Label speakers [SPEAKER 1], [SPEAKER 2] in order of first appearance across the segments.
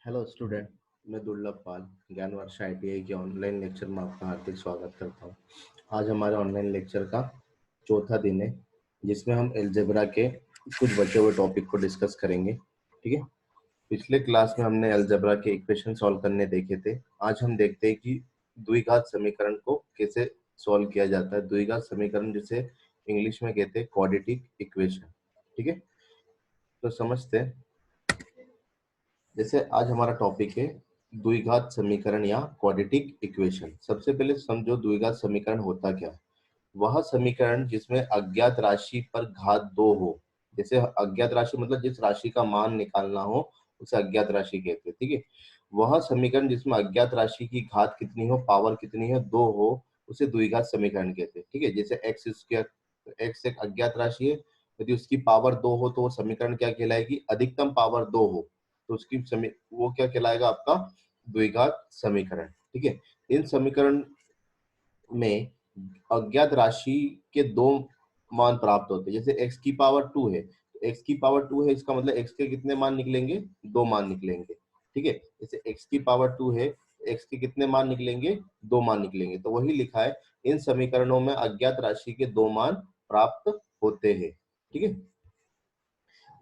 [SPEAKER 1] Hello student. मैं दुर्लभ पाल ज्ञान वर्षा ITI के ऑनलाइन लेक्चर में आपका हार्दिक स्वागत करता हूं। आज हमारे ऑनलाइन लेक्चर का चौथा दिन है, जिसमें हम अलजेब्रा के कुछ बचे हुए टॉपिक को डिस्कस करेंगे। ठीक है। पिछले क्लास में हमने अलजेब्रा के इक्वेशन सॉल्व करने देखे थे। आज हम देखते हैं कि द्विघात समीकरण को कैसे सॉल्व किया जाता है। द्विघात समीकरण जिसे इंग्लिश में कहते हैं क्वाड्रेटिक इक्वेशन। ठीक है, तो समझते हैं। जैसे आज हमारा टॉपिक है द्विघात समीकरण या क्वाड्रेटिक इक्वेशन। सबसे पहले समझो द्विघात समीकरण होता क्या है। वह समीकरण जिसमें अज्ञात राशि पर घात 2 हो। जैसे अज्ञात राशि मतलब जिस राशि का मान निकालना हो उसे अज्ञात राशि कहते हैं। ठीक है, वह समीकरण जिसमें अज्ञात राशि की घात कितनी हो, पावर कितनी है, 2 हो, उसे द्विघात समीकरण कहते हैं। ठीक है, जैसे एक्स स्क्वायर, एक्स एक अज्ञात राशि है, यदि उसकी पावर 2 हो तो वो समीकरण क्या कहलाएगी, अधिकतम पावर 2 हो तो उसकी वो क्या कहलाएगा, आपका द्विघात समीकरण। ठीक है, इन समीकरण में अज्ञात राशि के दो मान प्राप्त होते हैं। जैसे x की पावर 2 है, तो x की पावर 2 है, इसका मतलब x के कितने मान निकलेंगे, दो मान निकलेंगे। ठीक है, जैसे x की पावर 2 है, x के कितने मान निकलेंगे, दो मान निकलेंगे। तो वही लिखा है, इन समीकरणों में अज्ञात राशि के दो मान प्राप्त होते हैं। ठीक है,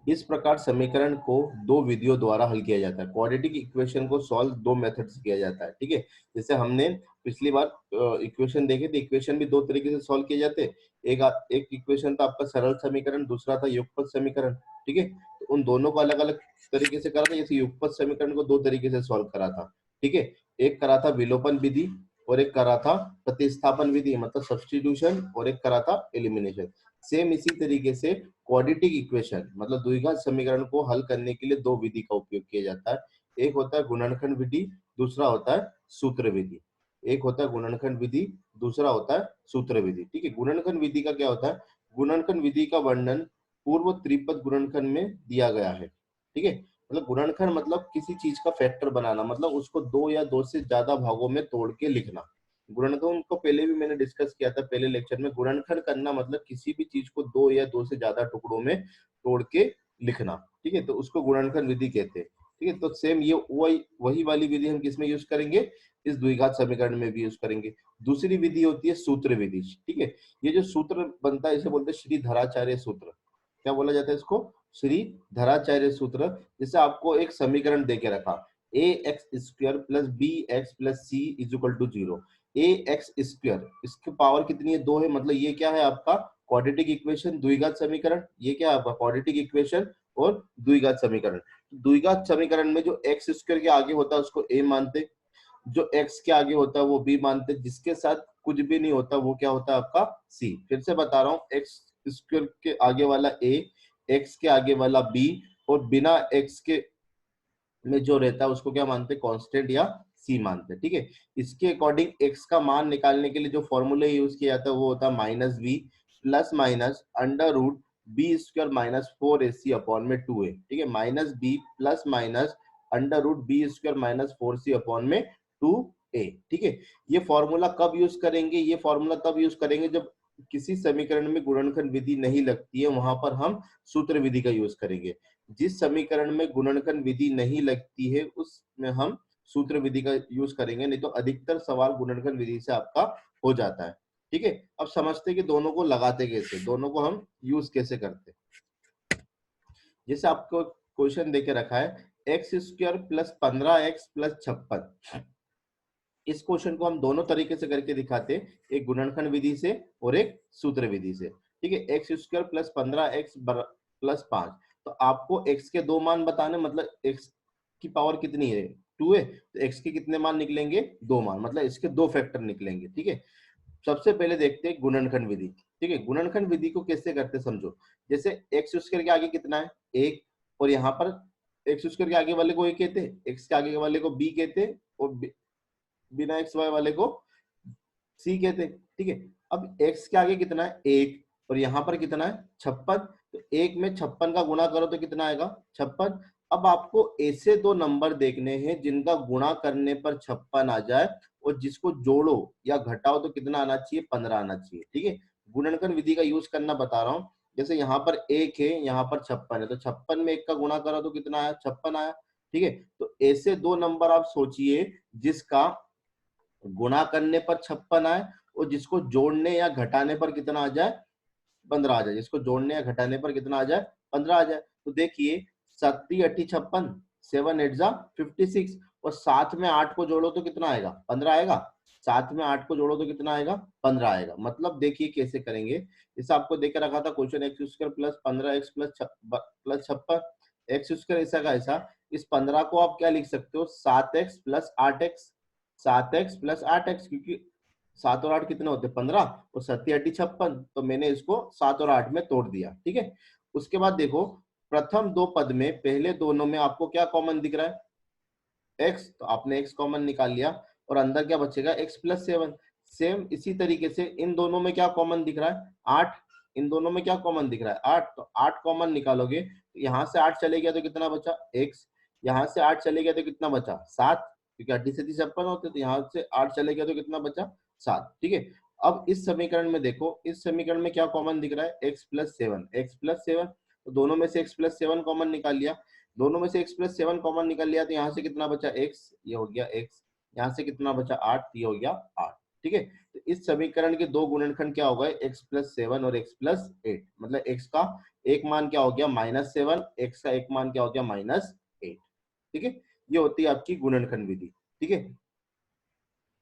[SPEAKER 1] इस प्रकार समीकरण को दो विधियों द्वारा हल किया जाता है। क्वाड्रेटिक इक्वेशन को सॉल्व दो मेथड से किया जाता है। ठीक है, जैसे हमने पिछली बार इक्वेशन देखे थे, इक्वेशन भी दो तरीके से सॉल्व किए जाते हैं। एक इक्वेशन था आपका सरल समीकरण, दूसरा था युगपत समीकरण। ठीक है, तो उन दोनों को अलग अलग तरीके से करा था। जैसे युगपत समीकरण को दो तरीके से सॉल्व करा था। ठीक है, एक करा था विलोपन विधि और एक करा था प्रतिस्थापन विधि मतलब सब्स्टिट्यूशन, और एक करा था एलिमिनेशन। सेम इसी तरीके से क्वाड्रेटिक इक्वेशन मतलब द्विघात समीकरण को हल करने के लिए दो विधि का उपयोग किया जाता है। एक होता है गुणनखंड विधि, दूसरा होता है सूत्र विधि। एक होता है गुणनखंड विधि, दूसरा होता है सूत्र विधि। ठीक है, गुणनखंड विधि का क्या होता है, गुणनखंड विधि का वर्णन पूर्व त्रिपद गुणनखंड में दिया गया है। ठीक है, मतलब गुणनखंड मतलब किसी चीज का फैक्टर बनाना, मतलब उसको दो या दो से ज्यादा भागों में तोड़ के लिखना। गुणनखंड को पहले भी मैंने डिस्कस किया था पहले लेक्चर में। गुणनखंड करना मतलब किसी भी चीज को दो या दो से ज्यादा टुकड़ों में तोड़ के लिखना। ठीक है, तो उसको गुणनखंड विधि कहते हैं। ठीक है, तो सेम ये वही वाली विधि हम किसमें यूज करेंगे, इस द्विघात समीकरण में भी यूज करेंगे। दूसरी विधि होती है सूत्र विधि। ठीक है, ये जो सूत्र बनता है इसे बोलते हैं श्रीधराचार्य सूत्र। क्या बोला जाता है इसको, श्रीधराचार्य सूत्र। जैसे आपको एक समीकरण देके रखा, a x square plus b x plus c is equal to 0। A x square, इसकी पावर कितनी है, 2 है, मतलब ये क्या है आपका क्वाड्रेटिक इक्वेशन, द्विघात समीकरण। ये क्या है आपका क्वाड्रेटिक इक्वेशन और द्विघात समीकरण। द्विघात समीकरण में जो एक्स स्क्वायर के आगे होता है उसको ए मानते, जो एक्स के आगे होता है वो बी मानते, जिसके साथ कुछ भी नहीं होता वो क्या होता है आपका सी। फिर से बता रहा हूँ, एक्स स्क्वायर के आगे वाला ए, एक्स के आगे वाला बी, और बिना एक्स के में जो रहता है उसको क्या मानते हैं, कांस्टेंट या सी मानते हैं। ठीक है, इसके अकॉर्डिंग एक्स का मान निकालने के लिए जो फॉर्मूला यूज किया जाता है वो होता है minus B plus minus under root B square minus 4ac upon में 2a। ठीक है, minus B plus minus under root B square minus 4c upon में 2a। ठीक है, ये फॉर्मूला कब यूज करेंगे, ये फॉर्मूला तब यूज करेंगे जब किसी समीकरण में गुणनखंड विधि नहीं लगती है, वहां पर हम सूत्र विधि का यूज करेंगे। जिस समीकरण में गुणनखंड विधि नहीं लगती है उसमें हम सूत्र विधि का यूज करेंगे, नहीं तो अधिकतर सवाल गुणनखंड विधि से आपका हो जाता है। ठीक है, अब समझते कि दोनों को लगाते कैसे, दोनों को हम यूज कैसे करते। जैसे आपको क्वेश्चन देके रखा है x square plus 15x plus 56। इस क्वेश्चन को हम दोनों तरीके से करके दिखाते हैं, एक गुणनखंड विधि से और एक सूत्र विधि से। ठीक है, x square plus 15x plus 5। तो आपको x के दो मान बताने, मतलब x की पावर कितनी है, 2 है, तो x के कितने मान निकलेंगे, दो मान, मतलब इसके दो फैक्टर निकलेंगे। ठीक है, सबसे पहले देखते हैं गुणनखंड विधि। ठीक है, गुणनखंड विधि को कैसे करते समझो। जैसे एक्स स्क्वायर के आगे कितना है, एक, और यहाँ पर एक्स स्क्वायर के आगे वाले को ए कहते, एक्स के आगे वाले को बी कहते, और बिना एक्स वाई वाले को सी कहते। ठीक है, अब एक्स के आगे कितना है, एक, और यहाँ पर कितना है, 56। तो एक में 56 का गुणा करो तो कितना आएगा, 56। अब आपको ऐसे दो नंबर देखने हैं जिनका गुणा करने पर 56 आ जाए, और जिसको जोड़ो या घटाओ तो कितना आना चाहिए, 15 आना चाहिए। ठीक है, गुणनखंड विधि का यूज करना बता रहा हूँ। जैसे यहाँ पर एक है, यहाँ पर 56 है, तो 56 में एक का गुणा करो तो कितना आया, 56 आया। ठीक है, तो ऐसे दो नंबर आप सोचिए जिसका गुणा करने पर 56 आए और जिसको जोड़ने या घटाने पर कितना आ जाए, 15 आ जाए। जिसको जोड़ने या घटाने पर कितना आ जाए, 15 आ जाए। तो देखिए 7 8 56, 7 8 जा 56, और साथ में 8 को जोड़ो तो कितना आएगा, 15 आएगा। साथ में 8 को जोड़ो तो कितना आएगा, 15 आएगा। मतलब देखिए कैसे करेंगे, जैसे आपको देकर रखा था question, x square plus 15 x plus 56, x square ऐसा का ऐसा। इस 15 को आप क्या लिख सकते हो, 7x plus 8x, 7x plus 8x, क्योंकि 7 और 8 कितने होते हैं, 15, और 7 8 56, तो मैंने इसको 7 और 8 में तोड़ दिया। ठीक है, उसके बाद देखो प्रथम दो पद में पहले दोनों में आपको क्या कॉमन दिख रहा है, x, तो आपने x कॉमन निकाल लिया, और अंदर क्या बचेगा, x प्लस 7। सेम इसी तरीके से इन दोनों में क्या कॉमन दिख रहा है, 8, इन दोनों में क्या कॉमन दिख रहा है, 8, तो 8 कॉमन निकालोगे तो यहाँ से 8 चले गया तो कितना बचा, x, यहाँ से 8 चले गया तो कितना बचा, 7, क्योंकि 8 से 56 होते, तो यहाँ से 8 चले गया तो कितना बचा, 7। ठीक है, अब इस समीकरण में देखो, इस समीकरण में क्या कॉमन दिख रहा है, x प्लस 7, x प्लस 7, तो दोनों में से x प्लस 7 कॉमन निकाल लिया, दोनों में से x प्लस 7 कॉमन निकाल लिया, तो यहाँ से कितना बचा x, ये हो गया x, यहाँ से कितना बचा 8, ये हो गया 8। ठीक है, तो इस समीकरण के दो गुणनखंड क्या हो गए, x प्लस 7 और x प्लस 8, मतलब x का एक मान क्या हो गया, -7, x का एक मान क्या हो गया, -8। ठीक है, ये होती है आपकी गुणनखंड विधि। ठीक है,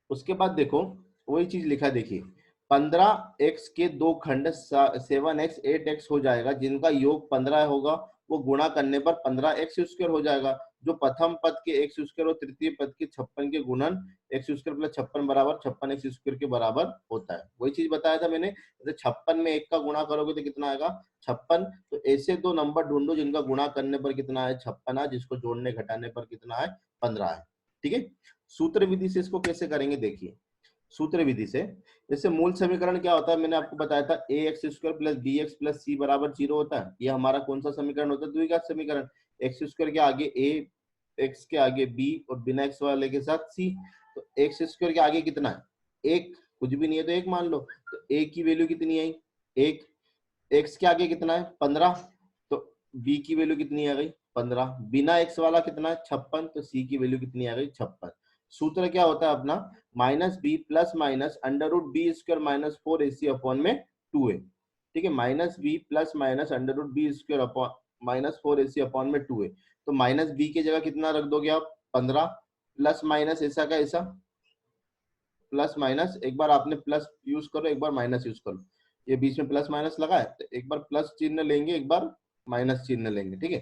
[SPEAKER 1] उसके बाद देखो वही चीज लिखा, देखिए 15x के दो खंड 7x 8x हो जाएगा, जिनका योग 15 होगा, वो गुणा करने पर 15x² हो जाएगा। जो प्रथम पद के x² और तृतीय पद के 56 के गुणन x² प्लस 56 बराबर 56x² के बराबर होता है। वही चीज बताया था मैंने, जैसे 56 में 1 का गुणा करोगे तो कितना आएगा, 56। तो ऐसे दो नंबर ढूंढो जिनका गुणा करने पर कितना है, 56 है, जिसको जोड़ने घटाने पर कितना है, 15 है। ठीक है, सूत्र विधि से इसको कैसे करेंगे, देखिए सूत्र विधि से, जैसे मूल समीकरण क्या होता है, मैंने आपको बताया था ax² plus bx plus c बराबर 0 होता है। ये हमारा कौन सा समीकरण होता है, द्विघात समीकरण। x² के आगे a, x के आगे b और बिना x वाले के साथ c। तो x² के आगे कितना है, एक, कुछ भी नहीं है तो एक मान लो, तो a की वैल्यू कितनी आई, एक। x के आगे कितना है, 15, तो b की वैल्यू कितनी आ गई, 15। बिना x वाला कितना है, 56, तो c की वैल्यू कितनी आ गई, 56। सूत्र क्या होता है अपना, -b plus minus √b² minus 4ac upon में 2a। ठीक है, -b plus minus √b² upon minus 4ac upon में 2a। तो -b की जगह कितना रख दोगे आप, 15, प्लस माइनस ऐसा का ऐसा, प्लस माइनस, एक बार आपने प्लस यूज करो, एक बार माइनस यूज करो, ये बीच में प्लस माइनस लगा है, तो एक बार प्लस चिन्ह लेंगे, एक बार माइनस चिन्ह लेंगे। ठीक है,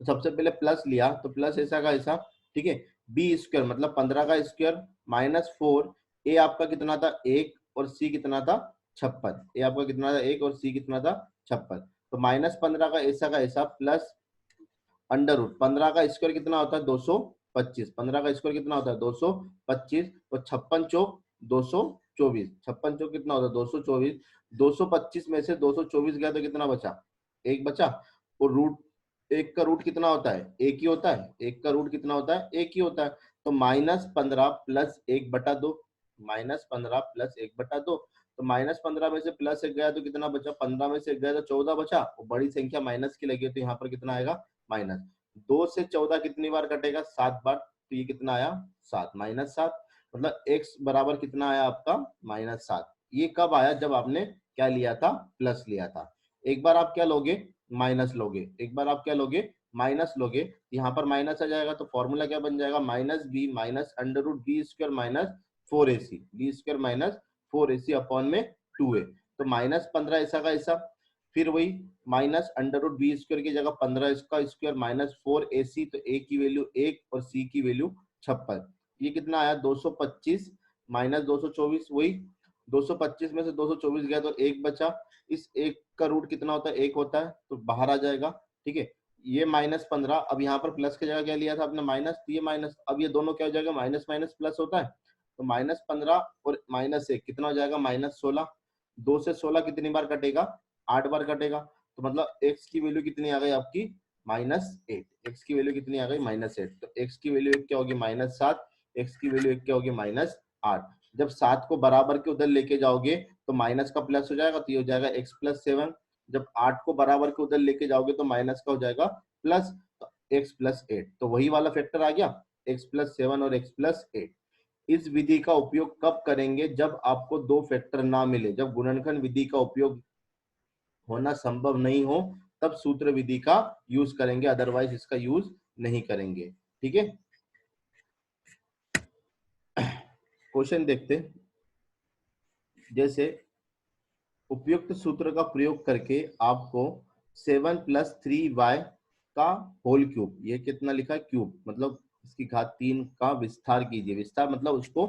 [SPEAKER 1] तो सबसे पहले प्लस लिया, तो प्लस ऐसा का ऐसा। ठीक है, b² मतलब 15 का स्क्वायर माइनस 4, ए आपका कितना था, 1, और सी कितना था, 56। ए आपका कितना था, 1, और सी कितना था, 56। तो -15 का ऐसा प्लस √ 15 का स्क्वायर कितना होता है, 225। 15 का स्क्वायर कितना होता है, 225, और 56 चौक 224, 56 चौक कितना होता है, 224। 225 में से 224 गया तो कितना बचा, एक बचा। और एक का रूट कितना होता है, एक ही होता है, एक का रूट कितना होता है, एक ही होता है। तो -15 प्लस 1/2, -15 प्लस 1/2, तो -15 में से प्लस 1 गया तो कितना बचा, 15 में से 1 गया तो 14 बचा, और बड़ी संख्या माइनस की लगी है तो यहाँ पर कितना आएगा, माइनस। 2 से 14 कितनी बार कटेगा, 7 बार, तो ये कितना आया, 7, -7। मतलब x बराबर कितना आया आपका, -7। ये कब आया, जब आपने क्या लिया था, प्लस लिया था। एक बार आप क्या लोगे, माइनस लोगे, एक बार आप क्या लोगे, माइनस लोगे, यहाँ पर माइनस आ जाएगा, तो फॉर्मूला क्या बन जाएगा, -b minus √b² minus 4ac, b² minus 4ac upon में 2a। तो -15 ऐसा का ऐसा, फिर वही माइनस √b² की जगह 15 इसका स्क्वायर माइनस 4ac, तो a की वैल्यू 1 और c की वैल्यू 56। ये कितना आया, 225 माइनस 224, वही 225 में से 224 गया तो एक बचा। इस एक का रूट कितना होता है, एक होता है, तो बाहर आ जाएगा। ठीक है, ये -15, अब यहाँ पर प्लस की जगह क्या लिया था आपने, माइनस, तो ये माइनस, अब ये दोनों क्या हो जाएगा, माइनस माइनस प्लस होता है, तो -15 और -1 कितना हो जाएगा, -16। 2 से 16 कितनी बार कटेगा, 8 बार कटेगा। तो मतलब x की वैल्यू कितनी आ गई आपकी, -8। x की वैल्यू कितनी आ गई, -8। तो x की वैल्यू क्या होगी, -7, x की वैल्यू क्या होगी, -8। जब 7 को बराबर के उधर लेके जाओगे तो माइनस का प्लस हो जाएगा, तो ये हो जाएगा x प्लस 7। जब 8 को बराबर के उधर लेके जाओगे तो माइनस का हो जाएगा प्लस, तो x प्लस 8, तो वही वाला फैक्टर आ गया x प्लस 7 और x प्लस 8। इस विधि का उपयोग कब करेंगे? जब आपको दो फैक्टर ना मिले, जब गुणनखंड विधि का उपयोग होना संभव नहीं हो, तब सूत्र विधि का यूज करेंगे, अदरवाइज इसका यूज नहीं करेंगे। ठीक है, क्वेश्चन देखते। जैसे उपयुक्त सूत्र का प्रयोग करके आपको 7 प्लस 3y का होल क्यूब, ये कितना लिखा है क्यूब, मतलब इसकी घात 3 का विस्तार कीजिए। विस्तार मतलब उसको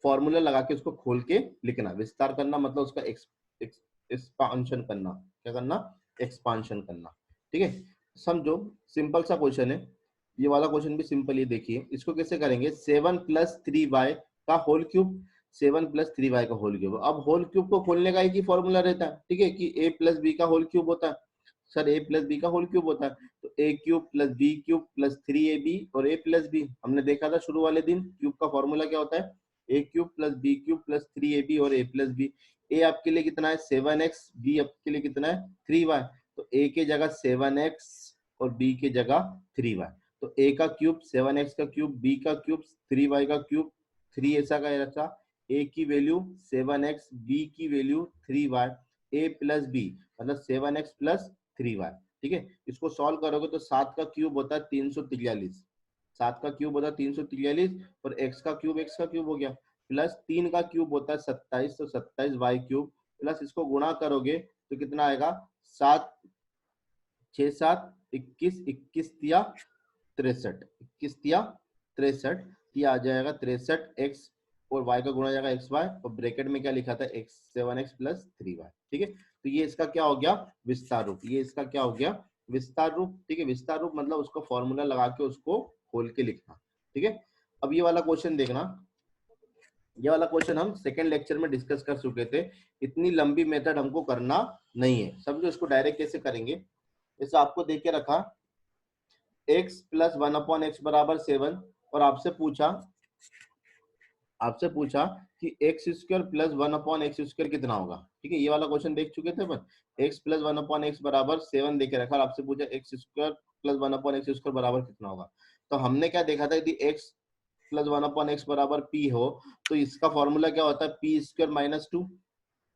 [SPEAKER 1] फॉर्मूला लगा के उसको खोल के लिखना। विस्तार करना मतलब उसका एक्सपांशन करना। क्या करना? एक्सपांशन करना। ठीक है, समझो सिंपल सा क्वेश्चन है, ये वाला क्वेश्चन भी सिंपल ही। देखिए इसको कैसे करेंगे, 7 प्लस 3y का होल क्यूब, 7 प्लस 3y का होल क्यूब। अब होल क्यूब को खोलने का एक ही फॉर्मूला रहता है, ठीक है, कि a प्लस बी का होल क्यूब होता है। सर a प्लस बी का होल क्यूब होता है, तो a cube plus B cube plus 3ab और a प्लस बी हमने देखा था शुरू वाले दिन। क्यूब का फॉर्मूला क्या होता है? a cube plus B cube plus 3ab और a प्लस बी। a आपके लिए कितना है? 7x, b आपके लिए कितना है? 3y। तो a के जगह 7x और b के जगह 3y। तो a का क्यूब 7x का क्यूब, b का क्यूब 3y का क्यूब, 3 ऐसा का ऐसा, a की वैल्यू 7x, b की value 3y, a plus b मतलब 7x प्लस 3y। ठीक है, इसको सॉल्व करोगे तो 7 का क्यूब होता है 343, 7 का क्यूब होता है 343 और x का क्यूब हो गया, प्लस 3 का क्यूब होता है 27, तो 27y क्यूब, प्लस इसको गुणा करोगे तो कितना आएगा? 7 6 7 21, 21 तिया 63, 21 तिया 63, ये आ जाएगा 63x और y का गुणा जाएगा xy और ब्रैकेट में क्या लिखा था? x 7x plus 3y। ठीक है, तो ये इसका क्या हो गया? विस्तार रूप। ये इसका क्या हो गया? विस्तार रूप। ठीक है, विस्तार रूप मतलब उसको फॉर्मूला लगा के उसको खोल के लिखना। ठीक है, अब ये वाला क्वेश्चन देखना। ये वाला क्वेश्चन हम सेकेंड लेक्चर में डिस्कस कर चुके थे, इतनी लंबी मेथड हमको करना नहीं है। समझो इसको डायरेक्ट कैसे करेंगे। जैसे आपको देख के रखा x प्लस 1/x बराबर 7 और आपसे पूछा कि एक्स स्क्वायर प्लस 1/x² कितना होगा। ठीक है, ये वाला क्वेश्चन देख चुके थे अपन। x प्लस 1/x बराबर 7 देके रखा और आपसे पूछा x स्क्वायर प्लस 1/x² बराबर कितना होगा। तो हमने क्या देखा था, यदि x प्लस 1/x बराबर p हो तो इसका फॉर्मूला क्या होता है? p square minus 2।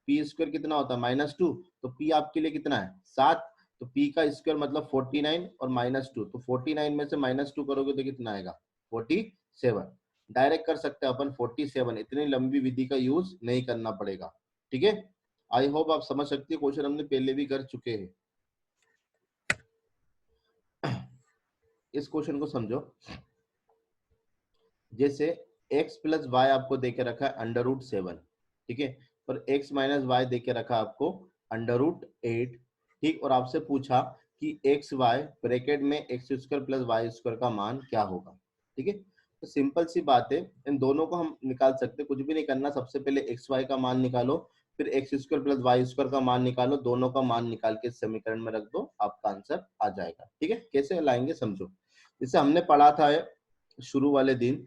[SPEAKER 1] p square कितना होता है? -2। तो p आपके लिए कितना है? 7। तो p का स्क्वायर मतलब 49 और -2, तो 49 में से -2 करोगे तो कितना आएगा? 47। डायरेक्ट कर सकते हैं अपन 47, इतनी लंबी विधि का यूज नहीं करना पड़ेगा। ठीक है, आई होप आप समझ सकते हैं, क्वेश्चन हमने पहले भी कर चुके हैं। इस क्वेश्चन को समझो। जैसे x प्लस वाई आपको देके रखा है √7, ठीक है, और x माइनस वाई देके रखा आपको √8। ठीक, और आपसे पूछा कि एक्स वाई ब्रैकेट में x² प्लस y² का मान क्या होगा। ठीक है, तो सिंपल सी बात है, इन दोनों को हम निकाल सकते, कुछ भी नहीं करना। सबसे पहले xy का मान निकालो, फिर x² प्लस y² का मान निकालो, दोनों का मान निकाल के समीकरण में रख दो, आपका आंसर आ जाएगा। ठीक है, कैसे लाएंगे समझो। जैसे हमने पढ़ा था शुरू वाले दिन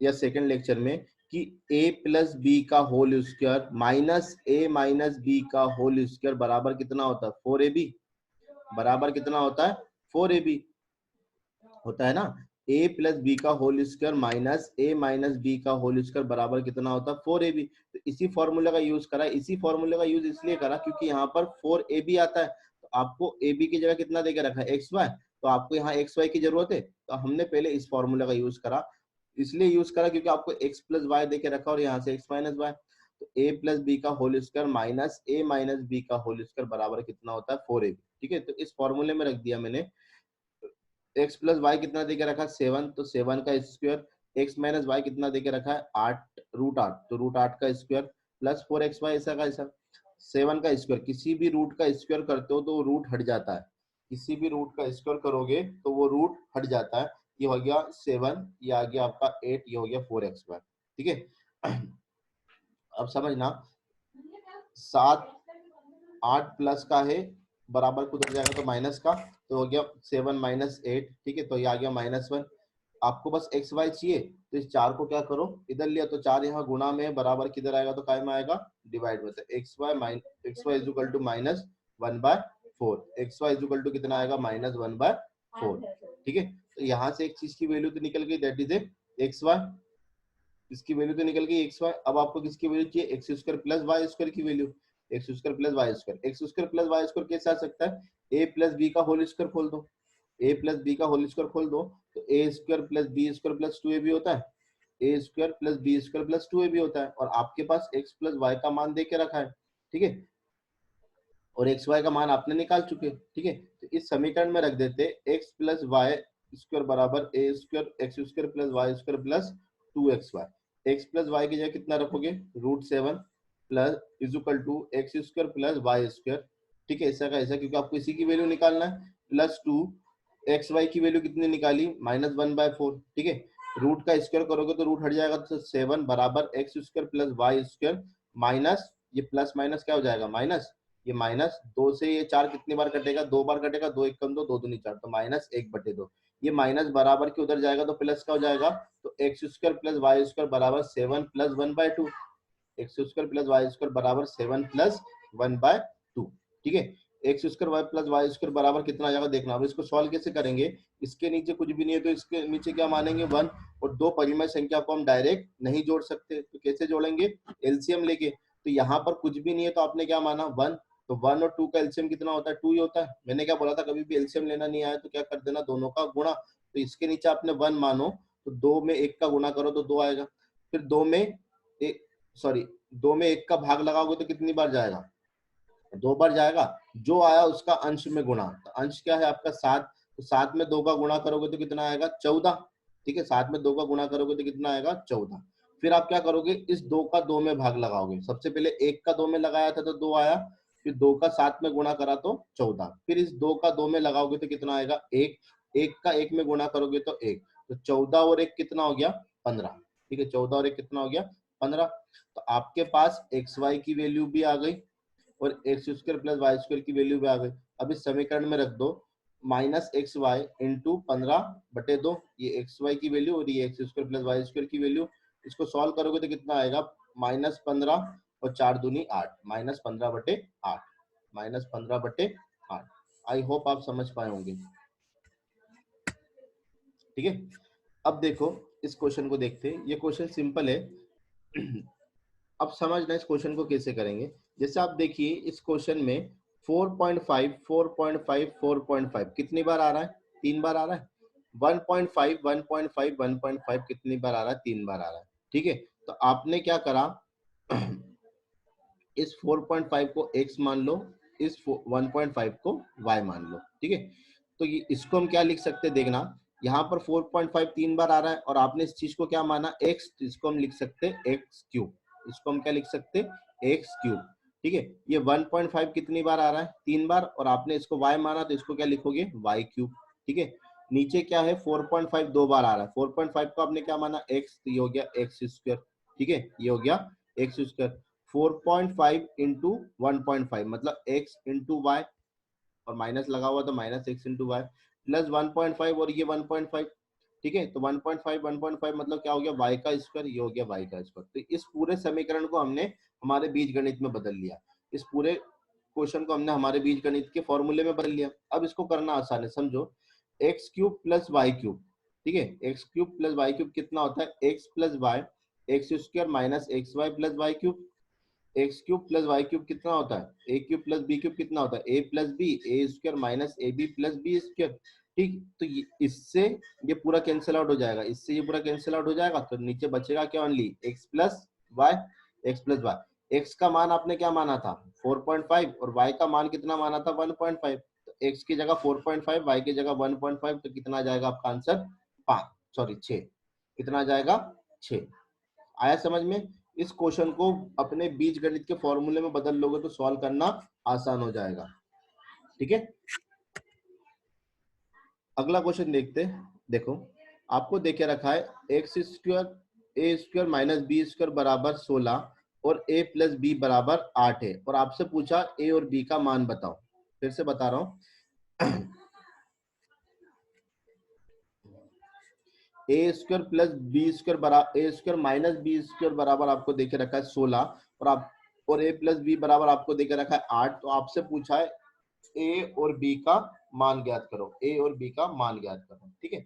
[SPEAKER 1] या सेकंड लेक्चर में कि a प्लस बी का whole square minus a minus B का होल स्क्वायर बराबर कितना होता है? 4ab। बराबर कितना होता है? 4ab होता है ना। a प्लस बी का whole square minus a minus B का होल स्क्वायर बराबर कितना होता है? 4ab। तो इसी फॉर्मूले का यूज करा। इसी फॉर्मूले का यूज इसलिए करा क्योंकि यहाँ पर 4ab आता है, तो आपको ab की जगह कितना देकर रखा है? xy, तो आपको यहाँ xy की जरूरत है, तो हमने पहले इस फॉर्मूले का यूज करा। इसलिए यूज करा क्योंकि आपको x प्लस वाई देके रखा और यहाँ से x माइनस वाई, तो a प्लस बी का whole square minus a minus B का होल स्क्वायर बराबर कितना होता है? 4ab। ठीक है, तो इस फॉर्मूले में रख दिया मैंने। x प्लस वाई कितना देके रखा? 7, तो 7 का स्क्वायर, x माइनस वाई कितना देके रखा है? 8, √8, तो √8 का स्क्वायर प्लस 4xy ऐसा का ऐसा। 7 का स्क्वायर, किसी भी रूट का स्क्वायर करते हो तो वो रूट हट जाता है, किसी भी रूट का स्क्वायर करोगे तो वो रूट हट जाता है। ये हो गया 7, ये आ गया आपका 8, ये हो गया 4xy। ठीक है, अब समझना, 7 8 प्लस का है, बराबर को उधर जाएगा तो माइनस का, तो हो गया 7 माइनस 8। ठीक है, तो ये आ गया -1। आपको बस एक्स वाई चाहिए, तो इस 4 को क्या करो, इधर लिया तो 4 यहाँ गुणा में, बराबर किधर आएगा तो काय में आएगा? डिवाइड में। X y is equal to -1/4, x y is equal to कितना आएगा? -1/4। 4। ठीक है, तो यहाँ से एक चीज की वैल्यू तो निकल गई, दैट इज एक्स वाई, इसकी वैल्यू तो निकल गई एक्स वाई। अब आपको किसकी वैल्यू चाहिए, x square plus y square की value, x square plus y square. X square plus y square कैसे आ सकता है, ए प्लस बी का होल स्क्वायर खोल दो, ए प्लस बी का होल स्क्वायर खोल दो, तो a square plus b square plus 2 a b होता है, a square plus b square plus 2 a b होता है। और आपके पास एक्स प्लस वाई का मान दे के रखा है, ठीक है, और एक्स वाई का मान आपने निकाल चुके, ठीक है। तो इस समीकरण में रख देते एक्स प्लस वाई स्क्वायर बराबर a square x square plus y square plus 2xy। X plus y की जगह कितना रखोगे, √7 plus is equal to x square plus y square, ठीक है, ऐसा का ऐसा, क्योंकि आपको इसी की वैल्यू निकालना है, प्लस 2 एक्स वाई की वैल्यू कितनी निकाली, -1/4, ठीक है। रूट का स्क्वायर करोगे तो रूट हट जाएगा, तो 7 बराबर x square plus y square minus, ये प्लस माइनस क्या हो जाएगा, माइनस, ये -2 से ये 4 कितनी बार कटेगा, 2 बार कटेगा, 2 1 2, 2 दूनी 4, तो -1/2। ये माइनस बराबर के उधर जाएगा तो प्लस का हो जाएगा, तो x square plus y square बराबर 7 प्लस 1/2, x square plus y square बराबर 7 प्लस 1/2, ठीक है। X square y plus y square बराबर कितना आ जाएगा देखना। अब इसको सॉल्व कैसे करेंगे, इसके नीचे कुछ भी नहीं है तो इसके नीचे क्या मानेंगे 1, और दो परिमेय संख्या को हम डायरेक्ट नहीं जोड़ सकते, तो कैसे जोड़ेंगे, एलसीएम लेके। तो यहाँ पर कुछ भी नहीं है तो आपने क्या माना 1, तो 1 और 2 का एलसीएम कितना होता है, 2 ही होता है। मैंने क्या बोला था, कभी भी एलसीएम लेना नहीं आया तो क्या कर देना, दोनों का गुणा। तो इसके नीचे आपने 1 मानो, तो 2 में 1 का गुणा करो तो 2 आएगा, फिर 2 में 1 का भाग लगाओगे तो कितनी बार जाएगा, 2 बार जाएगा, जो आया उसका अंश में गुणा। तो अंश क्या है आपका 7, तो 7 में 2 का गुणा करोगे तो कितना आएगा 14, ठीक है, 7 में 2 का गुणा करोगे तो कितना आएगा 14। फिर आप क्या करोगे, इस 2 का 2 में भाग लगाओगे, सबसे पहले 1 का 2 में लगाया था तो 2 आया, फिर 2 का 7 में गुणा करा तो 14, फिर इस 2 का 2 में लगाओगे तो कितना आएगा 1, 1 का 1 में गुणा करोगे तो 1, तो 14 और 1 कितना हो गया 15, ठीक है, 14 और 1 कितना हो गया 15। तो आपके पास एक्स वाई की वैल्यू भी आ गई और x square plus y square की वैल्यू भी आ गई। अब इस समीकरण में रख दो -xy इंटू 15/2, ये एक्स वाई की वैल्यू और ये x square plus y square की वैल्यू। इसको सॉल्व करोगे तो कितना आएगा, -15 और 4 दूनी 8, -15/8, -15/8। आई होप आप समझ पाए होंगे, ठीक है। अब देखो इस क्वेश्चन को देखते हैं, ये क्वेश्चन सिंपल है। अब समझना इस क्वेश्चन को कैसे करेंगे। जैसे आप देखिए इस क्वेश्चन में 4.5 4.5 4.5 कितनी बार आ रहा है, 3 बार आ रहा है। 1.5 1.5 1.5 कितनी बार आ रहा है, 3 बार आ रहा है, ठीक है। तो आपने क्या करा, इस 4.5 को x मान लो, इस 1.5 को y मान लो, ठीक है। तो ये इसको हम क्या लिख सकते हैं देखना, यहाँ पर 4.5 3 बार आ रहा है और आपने इस चीज को क्या माना x, तो इसको हम लिख सकते हैं x क्यूब, इसको हम क्या लिख सकते हैं x क्यूब, ठीक है। ये 1.5 कितनी बार आ रहा है, 3 बार, और आपने इसको y माना तो इसको क्या लिखोगे y क्यूब, ठीक है। नीचे क्या है 4.5 2 बार आ रहा है, 4.5 को आपने क्या माना x, तो ये हो गया एक्स स्क्वायर, ठीक है, ये हो गया एक्स स्क्वायर। 4.5 इंटू 1.5 मतलब x इंटू वाई, और माइनस लगा हुआ तो -x इंटू वाई, प्लस 1.5 और ये 1.5, ठीक है। तो 1.5 1.5 मतलब क्या हो गया y का स्क्वायर, ये हो गया y का स्क्वायर। तो इस पूरे समीकरण को हमने हमारे बीजगणित में बदल लिया, इस पूरे क्वेश्चन को हमने हमारे बीजगणित के फॉर्मूले में बदल लिया। अब इसको करना आसान है, समझो, x cube plus y cube, ठीक है, x cube plus y cube कितना होता है, x plus y x square minus x y plus y cube. X cube plus y cube कितना होता है, a cube plus B cube कितना होता है, a plus b, a square minus a b plus b square, ठीक। तो इससे ये पूरा कैंसिल आउट हो जाएगा, इससे ये पूरा कैंसिल आउट हो जाएगा, तो नीचे बचेगा क्या, only x plus y, x plus y. X का मान आपने क्या माना था 4.5 और वाई का मान कितना माना था 1.5, तो एक्स की जगह 4.5, वाई की जगह 1.5, तो कितना आ जाएगा आपका आंसर 6, कितना आ जाएगा 6। आया समझ में। इस क्वेश्चन को अपने बीजगणित के फॉर्मूले में बदल लोगे तो सॉल्व करना आसान हो जाएगा, ठीक है। अगला क्वेश्चन देखते हैं। देखो आपको देखे रखा है एक्स स्क्वायर ए स्क्वायर माइनस बी स्क्वायर बराबर 16 और a प्लस बी बराबर 8 है, और आपसे पूछा a और b का मान बताओ। फिर से बता रहा हूं, ए स्क्वायर प्लस बी स्क्वायर बराबर a square minus B square बराबर आपको देखे रखा है 16, और ए प्लस बी बराबर आपको देखे रखा है 8। तो आपसे पूछा है ए और बी का मान ज्ञात करो, ए और बी का मान ज्ञात करो। ठीक है,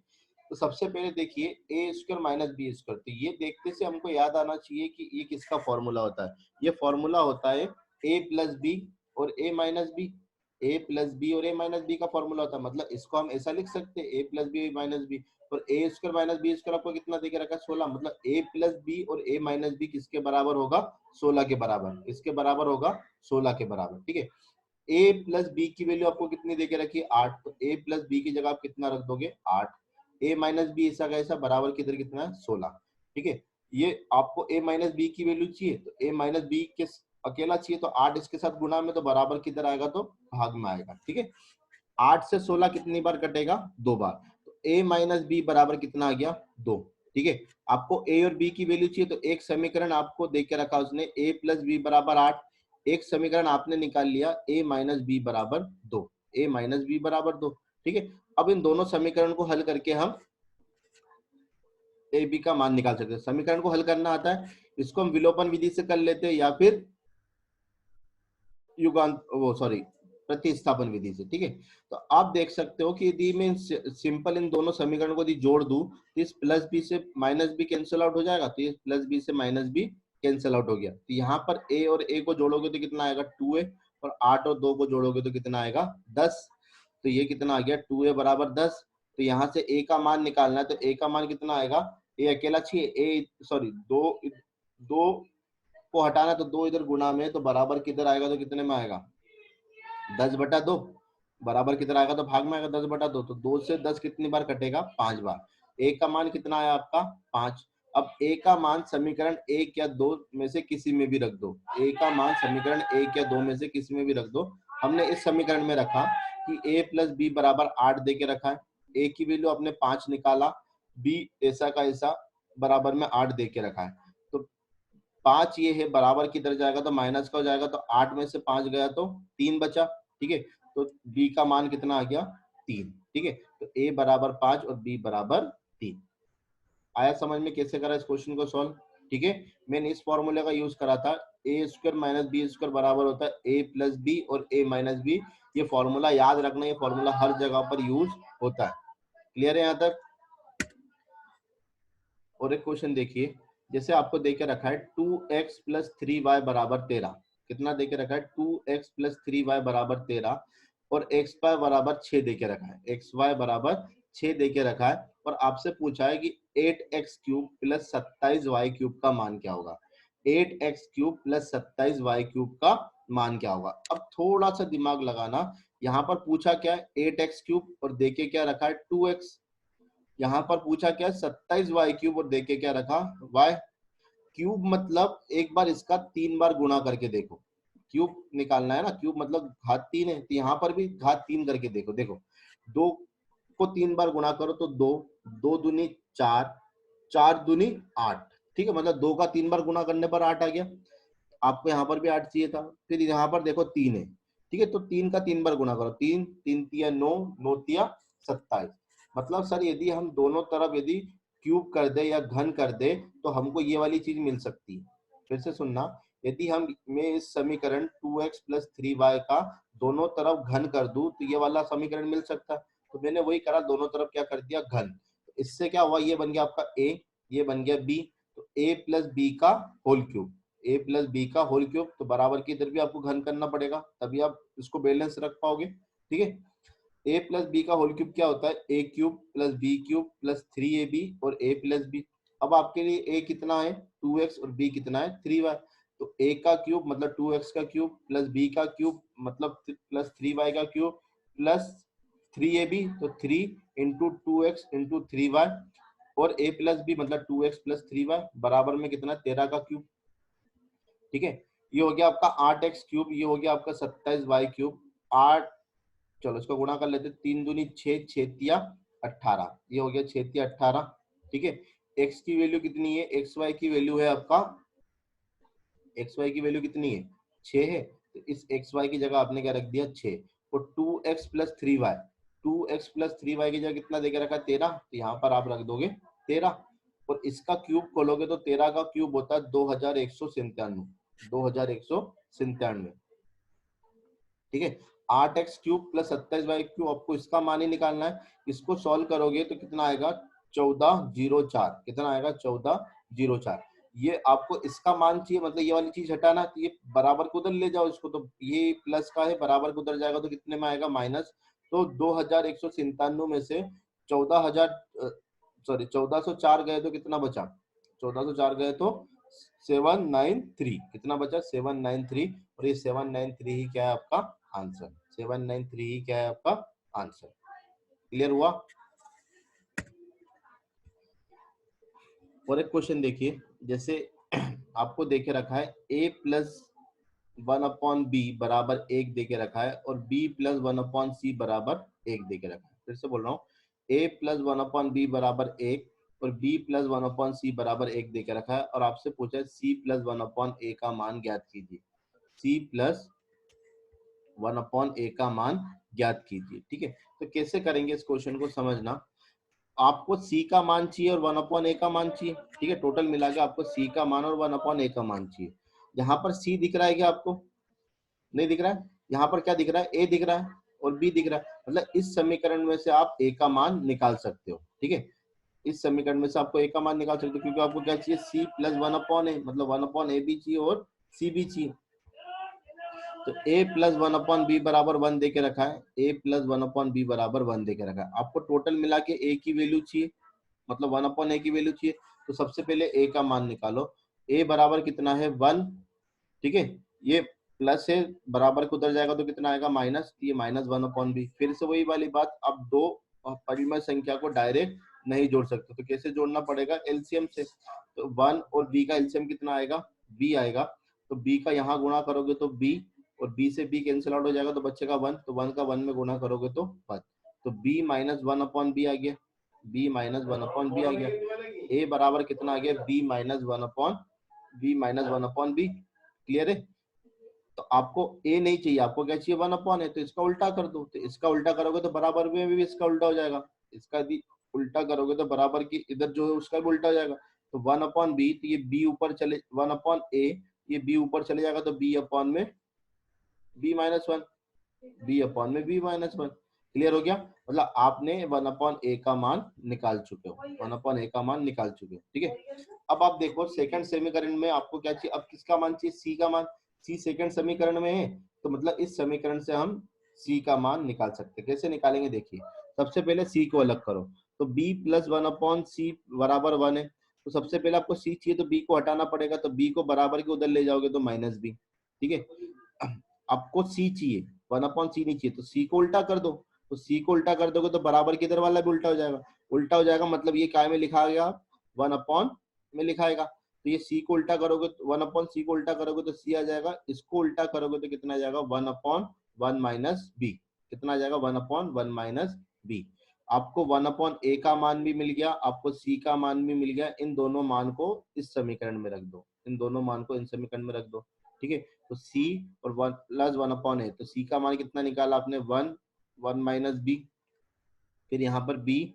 [SPEAKER 1] तो सबसे पहले देखिए ए स्क्वायर माइनस बी स्क्वायर, तो ये देखते से हमको याद आना चाहिए कि ये किसका फॉर्मूला होता है। ये फॉर्मूला होता है ए प्लस बी और ए माइनस बी, ए प्लस बी और ए माइनस बी का फॉर्मूला होता है। मतलब इसको हम ऐसा लिख सकते हैं ए प्लस बी माइनस बी, और ए स्क्वायर माइनस बी स्क्वायर आपको कितना देके रखा है 16, मतलब ए प्लस बी और ए माइनस बी किसके बराबर होगा 16 के बराबर, किसके बराबर होगा 16 के बराबर। ठीक है, ए प्लस बी की वैल्यू आपको कितनी देके रखी है 8, तो ए प्लस बी की जगह आप कितना रख दोगे 8, ए माइनस बी ऐसा का ऐसा बराबर किधर कितना है 16। ठीक है, ये आपको ए माइनस बी की वैल्यू चाहिए, तो ए माइनस बी के अकेला चाहिए तो 8 इसके साथ गुणा में, तो बराबर किधर आएगा तो भाग में आएगा। ठीक है, 8 से 16 कितनी बार कटेगा 2 बार, तो a माइनस बी बराबर कितना आ गया 2। ठीक है, आपको a और b की वैल्यू चाहिए, तो एक समीकरण आपको दे के रखा उसने a प्लस बी बराबर 8, एक समीकरण आपने निकाल लिया a माइनस बी बराबर 2, a माइनस बी बराबर 2। ठीक है, अब इन दोनों समीकरण को हल करके हम a b का मान निकाल सकते हैं। समीकरण को हल करना आता है, इसको हम विलोपन विधि से कर लेते हैं या फिर युगांत वो सॉरी प्रतिस्थापन विधि से। ठीक है, तो आप देख सकते हो कि यदि मैं सिंपल इन दोनों समीकरण को यदि जोड़ दूं तो इस प्लस बी से माइनस बी कैंसिल आउट हो जाएगा, तो ये प्लस बी से माइनस बी कैंसिल आउट हो गया। तो यहाँ पर a और a को जोड़ोगे तो कितना आएगा 2a, और 8 और 2 को जोड़ोगे तो कितना आएगा 10, तो ये कितना आ गया 2a बराबर 10। तो यहाँ से a का मान निकालना है, तो a का मान कितना आएगा, a अकेला चाहिए, a सॉरी दो दो को हटाना, तो 2 इधर गुना में, तो बराबर किधर आएगा तो कितने में आएगा 10/2, बराबर किधर आएगा तो भाग में आएगा 10/2, तो 2 से 10 कितनी बार कटेगा 5 बार। a का मान कितना आया आपका 5। अब a का मान समीकरण 1 या 2 में से किसी में भी रख दो, a का मान समीकरण 1 या 2 में से किसी में भी रख दो। हमने इस समीकरण में रखा कि a प्लस बी बराबर 8 दे के रखा है, a की वैल्यू आपने 5 निकाला, b ऐसा का ऐसा बराबर में 8 दे के रखा है, तो 5 ये है बराबर किधर जाएगा तो माइनस का हो जाएगा, तो 8 में से 5 गया तो 3 बचा। ठीक है, तो b का मान कितना आ गया 3। ठीक है, तो a बराबर 5 और b बराबर 3। आया समझ में कैसे करा इस क्वेश्चन को सॉल्व। ठीक है, मैंने इस फॉर्मूले का यूज करा था, ए स्क्वायर माइनस बी स्क्वायर बराबर होता है a प्लस बी और a माइनस बी। ये फॉर्मूला याद रखना, ये फॉर्मूला हर जगह पर यूज होता है। क्लियर है यहाँ तक। और एक क्वेश्चन देखिए, जैसे आपको देके रखा है 2x प्लस 3y बराबर 13, कितना देके रखा है 2x प्लस 3y बराबर 13, और एक्स वाई बराबर 6 देके रखा है, एक्स वाई बराबर 6 देके रखा है, और आपसे पूछा है कि 8x cube plus 27y cube का मान क्या होगा। 8x cube plus 27y cube का मान क्या होगा। अब थोड़ा सा दिमाग लगाना, यहाँ पर पूछा क्या है 8x क्यूब और देके क्या रखा है 2x, यहाँ पर पूछा क्या 27y क्यूब और देके क्या रखा y क्यूब, मतलब एक बार इसका 3 बार गुणा करके देखो, क्यूब निकालना है ना, क्यूब मतलब घात 3 है, तो यहाँ पर भी घात 3 करके देखो। देखो 2 को 3 बार गुणा करो तो 2, 2 दूनी 4, 4 दूनी 8। ठीक है, मतलब 2 का 3 बार गुणा करने पर 8 आ गया। आपको यहाँ पर भी 8 चाहिए था, फिर यहाँ पर देखो 3 है। ठीक है, तो 3 का 3 बार गुणा करो, 3 3 तिया 9, 9 तिया 27। मतलब सर यदि हम दोनों तरफ यदि क्यूब कर दे या घन कर दे तो हमको ये वाली चीज मिल सकती है। फिर से सुनना, यदि हम मैं इस समीकरण 2x प्लस 3y का दोनों तरफ घन कर दूं तो ये वाला समीकरण मिल सकता है। तो मैंने वही करा, दोनों तरफ क्या कर दिया घन, तो इससे क्या हुआ, ये बन गया आपका a, ये बन गया b, तो a प्लस बी का whole cube, a plus B का होल क्यूब, तो बराबर की इधर भी आपको घन करना पड़ेगा, तभी आप इसको बैलेंस रख पाओगे। ठीक है, a प्लस बी का होल क्यूब क्या होता है a cube plus B cube plus 3ab और a प्लस बी। अब आपके लिए a कितना है 2x और b कितना है 3y, तो a का क्यूब मतलब 2x का क्यूब प्लस b का क्यूब मतलब प्लस 3y का क्यूब प्लस 3ab, तो 3 इंटू 2x इंटू 3y, और a प्लस बी मतलब 2x प्लस 3y बराबर में कितना 13 का क्यूब। ठीक है, ये हो गया आपका 8x क्यूब, ये हो गया आपका 27y क्यूब, 8, चलो इसको गुणा कर लेते, 3 दूनी 6, 6 तिया 18, ये हो गया 6 तिया 18। ठीक है, x की वैल्यू कितनी है, एक्स वाई की वैल्यू है आपका, एक्स वाई की वैल्यू कितनी है 6 है, तो इस एक्स वाई की जगह आपने क्या रख दिया 6, और 2x plus 3y, 2x plus 3y की जगह कितना देके रखा 13, तो यहाँ पर आप रख दोगे 13, और इसका क्यूब खोलोगे तो 13 का क्यूब होता है 2197, 2197। ठीक है, 8x cube plus 27y cube, आपको इसका मान ही निकालना है। इसको सॉल्व करोगे तो कितना आएगा 1404, कितना आएगा 1404। ये आपको इसका मान चाहिए, मतलब ये वाली चीज हटाना, तो ये बराबर को उधर ले जाओ इसको, तो ये प्लस का है, बराबर को उधर जाएगा तो कितने में आएगा माइनस। तो 2197 में से 1404 गए तो कितना बचा, 1404 गए तो 793, कितना बचा 793, और ये 793 ही क्या है आपका आंसर, 793 ही क्या है आपका आंसर। क्लियर हुआ। और एक क्वेश्चन देखिए, जैसे आपको देखे रखा है a प्लस 1/b बराबर 1 देके रखा है, और b प्लस 1/c बराबर 1 देके रखा है। फिर से बोल रहा हूँ, a प्लस 1/b बराबर 1 और b प्लस 1/c बराबर 1 देके रखा है, और आपसे पूछा है c प्लस 1/a का मान ज्ञात कीजिए, c प्लस 1/a का मान ज्ञात कीजिए। ठीक है, तो कैसे करेंगे इस क्वेश्चन को समझना, आपको c का मान चाहिए और 1/a का मान चाहिए। ठीक है, टोटल मिला के आपको c का मान और 1/a का मान चाहिए। यहाँ पर c दिख रहा है क्या आपको, नहीं दिख रहा है। यहाँ पर क्या दिख रहा है, a दिख रहा है और b दिख रहा है, मतलब इस समीकरण में से आप a का मान निकाल सकते हो। ठीक है, इस समीकरण में से आपको a का मान निकाल सकते हो, क्योंकि आपको क्या चाहिए c प्लस 1/a, मतलब 1/a भी चाहिए और c भी चाहिए। तो a प्लस 1/b बराबर 1 दे के रखा है, a प्लस 1/b बराबर 1 दे के रखा है। आपको टोटल मिला के a की वैल्यू चाहिए, मतलब 1/a की वैल्यू चाहिए। तो सबसे पहले a का मान निकालो, a बराबर कितना है 1। ठीक है, ये प्लस है, बराबर को उधर जाएगा तो कितना आएगा माइनस, ये माइनस 1/b। फिर से वही वाली बात, अब दो परिमेय संख्या को डायरेक्ट नहीं जोड़ सकते, तो कैसे जोड़ना पड़ेगा, एलसीएम से। तो 1 और b का एलसीएम कितना आएगा, b आएगा। तो b का यहाँ गुणा करोगे तो b, और b से b कैंसिल आउट हो जाएगा तो बचेगा 1, तो 1 का 1 में गुणा करोगे तो 1, तो b माइनस 1/b आ गया, b माइनस 1/b आ गया। a बराबर कितना आ गया, b माइनस 1/b। क्लियर है। तो आपको a नहीं चाहिए, आपको क्या चाहिए 1/a, तो इसका उल्टा कर दो, तो इसका उल्टा करोगे तो बराबर में भी इसका उल्टा हो जाएगा, इसका भी उल्टा करोगे तो बराबर की इधर जो है उसका भी उल्टा हो जाएगा। तो 1/b, तो ये b ऊपर चले, 1/a, ये b ऊपर चले जाएगा तो b अपॉन में b-1, b अपॉन में b-1। क्लियर हो गया, मतलब आपने 1/a का मान निकाल चुके हो, 1/a का मान निकाल चुके हो। ठीक है, अब आप देखो सेकंड समीकरण में आपको क्या चाहिए, अब किसका मान चाहिए, c का मान। c सेकंड समीकरण में है, तो मतलब इस समीकरण से हम c का मान निकाल सकते हैं। कैसे निकालेंगे देखिए, सबसे पहले c को अलग करो, तो b प्लस 1/c बराबर 1 है, तो सबसे पहले आपको c चाहिए तो b को हटाना पड़ेगा, तो b को बराबर के उधर ले जाओगे तो माइनस b। ठीक है, आपको c चाहिए, 1/c नहीं चाहिए, तो c को उल्टा कर दो, तो c को उल्टा कर दोगे तो बराबर के इधर वाला भी उल्टा हो जाएगा, उल्टा हो जाएगा, मतलब ये काय में लिखा गया 1/, में लिखाएगा। तो ये c को उल्टा करोगे, 1/c को उल्टा करोगे तो c आ जाएगा, इसको उल्टा करोगे तो कितना आ जाएगा 1/1 माइनस b, कितना आ जाएगा 1/1 माइनस b। आपको 1/a का मान भी मिल गया, आपको c का मान भी मिल गया, इन दोनों मान को इस समीकरण में रख दो, इन दोनों मान को इन समीकरण में रख दो। ठीक है, तो c और 1 प्लस 1/a, तो c का मान कितना निकाला आपने 1 माइनस b, फिर यहाँ पर b,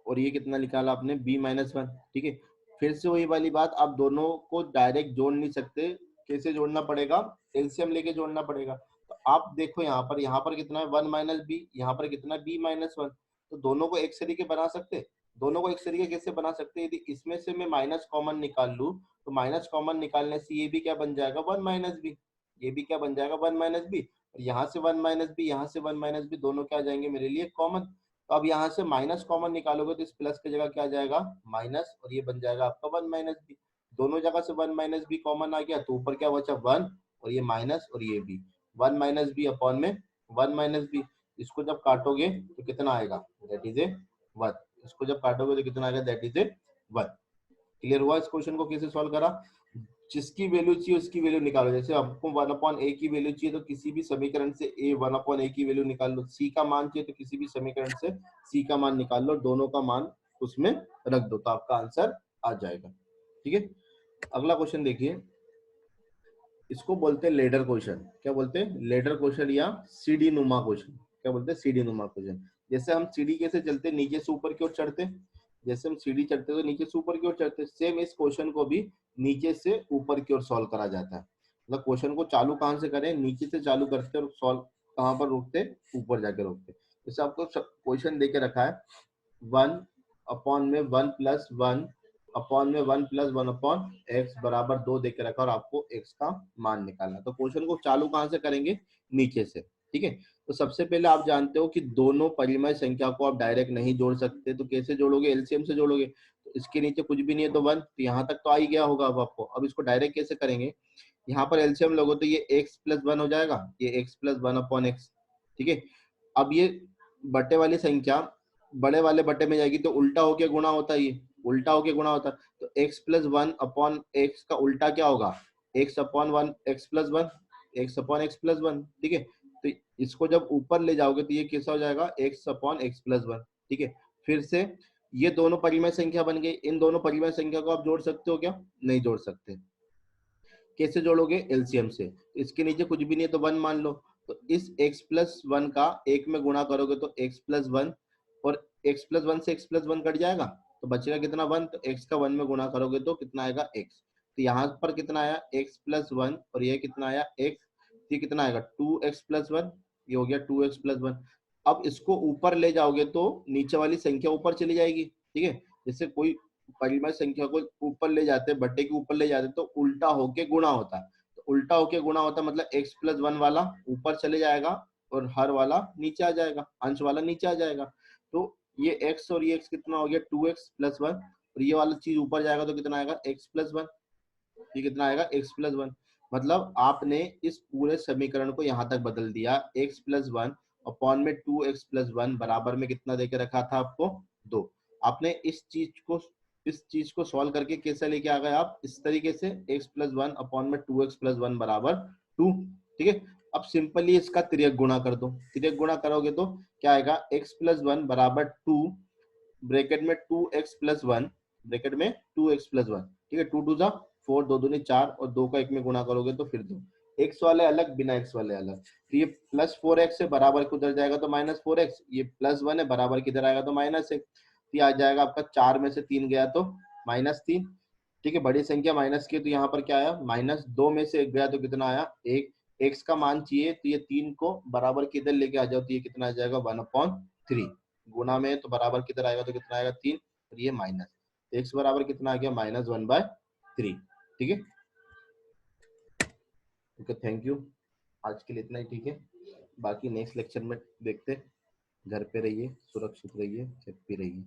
[SPEAKER 1] और ये कितना निकाला आपने b-1। ठीक है, फिर से वही वाली बात, आप दोनों को डायरेक्ट जोड़ नहीं सकते, कैसे जोड़ना पड़ेगा, एलसीएम लेके जोड़ना पड़ेगा। तो आप देखो यहाँ पर कितना है 1 माइनस बी, यहाँ पर कितना है b-1, तो दोनों को एक तरीके बना सकते, दोनों को एक तरीके कैसे बना सकते, यदि इसमें से मैं माइनस कॉमन निकाल लूं, तो माइनस कॉमन निकालने से ये भी क्या बन जाएगा 1 माइनस बी, ये भी क्या बन जाएगा 1 माइनस बी, और यहाँ से 1 माइनस बी, यहाँ से 1 माइनस बी, दोनों क्या आ जाएंगे मेरे लिए कॉमन। तो अब यहाँ से माइनस कॉमन निकालोगे तो इस प्लस की जगह क्या आ जाएगा माइनस, और ये बन जाएगा आपका 1 माइनस बी। दोनों जगह से 1 माइनस बी कॉमन आ गया, तो ऊपर क्या बचा 1, और ये माइनस और ये बी, 1 माइनस बी अपॉन में 1 माइनस बी। इसको जब काटोगे तो कितना आएगा, दैट इज ए 1। इसको जब काटोगे तो कितना आएगा, दैट इज ए 1। क्लियर हुआ। इस क्वेश्चन को कैसे सॉल्व करा, जिसकी वैल्यू चाहिए उसकी वैल्यू निकालो, जैसे आपको 1/a की वैल्यू चाहिए तो किसी भी समीकरण से 1/a की वैल्यू निकाल लो, c का मान चाहिए तो किसी भी समीकरण से c का मान निकाल लो, दोनों का मान उसमें रख दो, तो आपका आंसर आ जाएगा। ठीक है, अगला क्वेश्चन देखिए, इसको बोलते हैं लेडर क्वेश्चन। क्या बोलते हैं, लेडर क्वेश्चन या सीढ़ी नुमा क्वेश्चन। क्या बोलते हैं, सीढ़ी नुमा क्वेश्चन। जैसे हम सीढ़ी कैसे चलते, नीचे से ऊपर की ओर चढ़ते, जैसे हम सीढ़ी चढ़ते तो नीचे से ऊपर की ओर चढ़ते, सेम इस क्वेश्चन को भी नीचे से ऊपर की ओर सॉल्व करा जाता है। मतलब क्वेश्चन को चालू कहां से करें, नीचे से चालू करते हैं और सॉल्व कहाँ पर रोकते, ऊपर जाके रोकते। जैसे आपको क्वेश्चन दे के रखा है 1/(1 + 1) (1+1) बराबर 2 दे के रखा और आपको x का मान निकालना। तो क्वेश्चन को चालू कहाँ से करेंगे, नीचे से, ठीक है। तो सबसे पहले आप जानते हो कि दोनों परिमेय संख्या को आप डायरेक्ट नहीं जोड़ सकते, तो कैसे जोड़ोगे, एलसीएम से जोड़ोगे। तो इसके नीचे कुछ भी नहीं है तो 1, तो यहाँ तक तो आ ही गया होगा अब आपको। अब इसको डायरेक्ट कैसे करेंगे, यहाँ पर एलसीएम लोगो तो ये x+1 हो जाएगा, ये x+1/x, ठीक है। अब ये बटे वाली संख्या बड़े वाले बटे में जाएगी तो उल्टा होके गुणा होता है, ये उल्टा होके गुणा होता है। तो x+1/x का उल्टा क्या होगा, x/1 x+1, ठीक है। तो इसको जब ऊपर ले जाओगे तो ये कैसा हो जाएगा, x/x+1, ठीक है। फिर से ये दोनों परिमेय संख्या बन गई। इन दोनों परिमेय संख्या को आप जोड़ सकते हो क्या, नहीं जोड़ सकते। कैसे जोड़ोगे, एलसीएम से। तो इसके नीचे कुछ भी नहीं है तो 1 मान लो। तो इस x+1 का 1 में गुणा करोगे तो x+1, और x+1 से x+1 कट जाएगा तो बचेगा कितना, 1। तो x का 1 में गुणा करोगे तो कितना आएगा, x। तो यहाँ पर कितना आया, x+1, और ये कितना आया, x। ये कितना आएगा, 2x+1, ये हो गया 2x+1। अब इसको ऊपर ले जाओगे तो नीचे वाली संख्या ऊपर चली जाएगी, ठीक है। जैसे कोई परिमेय संख्या को ऊपर ले जाते, बट्टे के ऊपर ले जाते तो उल्टा होके गुणा होता है। तो उल्टा होके गुणा होता मतलब x+1 वाला ऊपर चले जाएगा और हर वाला नीचे आ जाएगा, अंश वाला नीचे आ जाएगा। तो ये x और ये x कितना हो गया, 2x+1, और ये वाला चीज ऊपर जाएगा तो कितना आएगा, x+1। ये कितना आएगा, x+1। मतलब आपने इस पूरे समीकरण को यहाँ तक बदल दिया, x+1 अपॉन में 2x+1 बराबर में कितना देके रखा था आपको, 2। आपने इस चीज को सॉल्व करके कैसे लेके आ गए आप, इस तरीके से, x+1 अपॉन में 2x+1 बराबर 2, ठीक है। अब सिंपली इसका तिर्यक गुणा कर दो। तिर्यक गुणा करोगे तो क्या आएगा, x+1 बराबर 2, ब्रैकेट में 2x+1, ब्रैकेट में 2x+1, ठीक है। 2 2 जा 4, 2 दूनी 4, और 2 का 1 में गुणा करोगे तो फिर 2। x वाले अलग, बिना x वाले अलग। तो ये +4x से बराबर किधर जाएगा तो -4x, ये +1 है, बराबर किधर आएगा तो -1। तो ये आ जाएगा आपका 4 में से 3 गया तो -3, ठीक है। बड़ी संख्या माइनस की, तो यहाँ पर क्या आया, -2 में से 1 गया तो कितना आया, 1। x का मान चाहिए तो ये 3 को बराबर किधर लेके आ जाओ तो ये कितना आ जाएगा, 1/3। गुना में तो बराबर किधर आएगा तो कितना आएगा, 3, और ये माइनस, x बराबर कितना आ गया, -1/3, ठीक है। Okay, thank you. आज के लिए इतना ही, ठीक है। बाकी नेक्स्ट लेक्चर में देखते। घर पे रहिए, सुरक्षित रहिए, हैप्पी रहिए।